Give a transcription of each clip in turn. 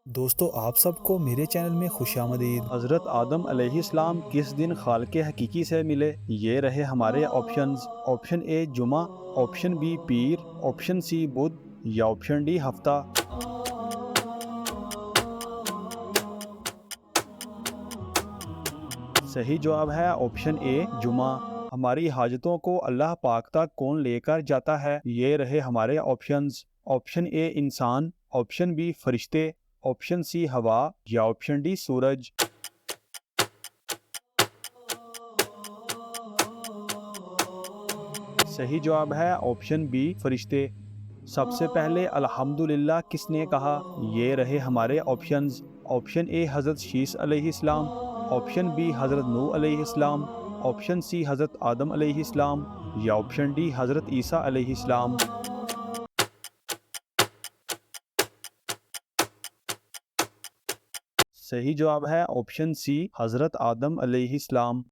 दोस्तों आप सबको मेरे चैनल में खुशामदीद। हज़रत आदम अलैहिस्सलाम किस दिन खालिक़ हकीकी से मिले? ये रहे हमारे ऑप्शंस। ऑप्शन ए जुमा, ऑप्शन बी पीर, ऑप्शन सी बुध या ऑप्शन डी हफ्ता। सही जवाब है ऑप्शन ए जुमा। हमारी हाजतों को अल्लाह पाक तक कौन लेकर जाता है? ये रहे हमारे ऑप्शंस। ऑप्शन ए इंसान, ऑप्शन बी फरिश्ते, ऑप्शन सी हवा या ऑप्शन डी सूरज। सही जवाब है ऑप्शन बी फरिश्ते। सबसे पहले अल्हम्दुलिल्लाह किसने कहा? ये रहे हमारे ऑप्शंस। ऑप्शन ए हज़रत शीस अलैहिस्सलाम, ऑप्शन बी हज़रत नूह अलैहिस्सलाम, ऑप्शन सी हज़रत आदम अलैहिस्सलाम या ऑप्शन डी हज़रत ईसा अलैहिस्सलाम। सही जवाब है ऑप्शन सी हज़रत आदम अलैहिस्सलाम।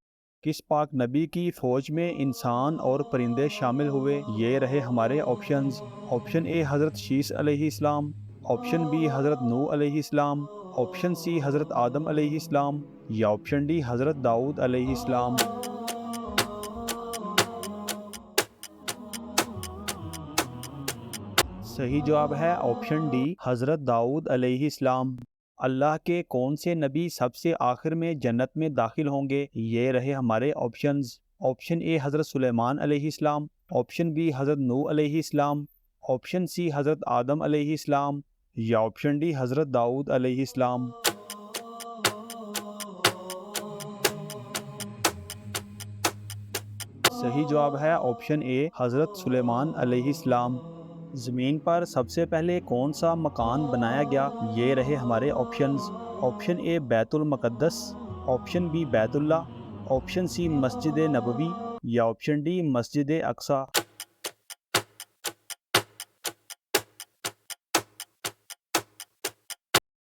किस पाक नबी की फ़ौज में इंसान और परिंदे शामिल हुए? ये रहे हमारे ऑप्शंस। ऑप्शन ए हज़रत शीस अलैहिस्सलाम, ऑप्शन बी हज़रत नूह अलैहिस्सलाम, ऑप्शन सी हज़रत आदम अलैहिस्सलाम या ऑप्शन डी हज़रत दाऊद अलैहिस्सलाम। सही जवाब है ऑप्शन डी हज़रत दाऊद अलैहिस्सलाम। अल्लाह के कौन से नबी सबसे आखिर में जन्नत में दाखिल होंगे? ये रहे हमारे ऑप्शंस। ऑप्शन ए हज़रत सुलेमान अलैहिस्सलाम, ऑप्शन बी हज़रत नूह अलैहिस्सलाम, ऑप्शन सी हज़रत आदम अलैहिस्सलाम या ऑप्शन डी हज़रत दाऊद अलैहिस्सलाम। सही जवाब है ऑप्शन ए हज़रत सुलेमान अलैहिस्सलाम। ज़मीन पर सबसे पहले कौन सा मकान बनाया गया? ये रहे हमारे ऑप्शंस। ऑप्शन ए बैतुल मुक़द्दस, ऑप्शन बी बैतुल्ला, ऑप्शन सी मस्जिद नबवी या ऑप्शन डी मस्जिद अक्सा।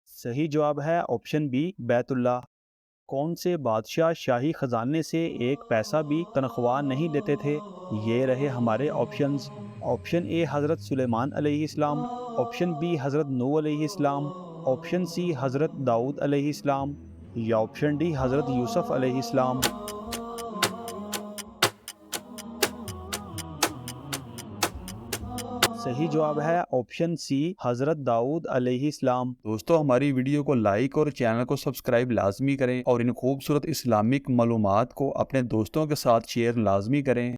सही जवाब है ऑप्शन बी बैतुल्ला। कौन से बादशाह शाही खजाने से एक पैसा भी तनख्वाह नहीं देते थे? ये रहे हमारे ऑप्शंस। ऑप्शन ए हज़रत सुलेमान अलैहिस्सलाम, ऑप्शन बी हज़रत नूह अलैहिस्सलाम, ऑप्शन सी हज़रत दाऊद अलैहिस्सलाम या ऑप्शन डी हज़रत यूसुफ अलैहिस्सलाम। सही जवाब है ऑप्शन सी हज़रत दाऊद अलैहिस्सलाम। दोस्तों हमारी वीडियो को लाइक और चैनल को सब्सक्राइब लाजमी करें और इन खूबसूरत इस्लामिक मालूमात को अपने दोस्तों के साथ शेयर लाजमी करें।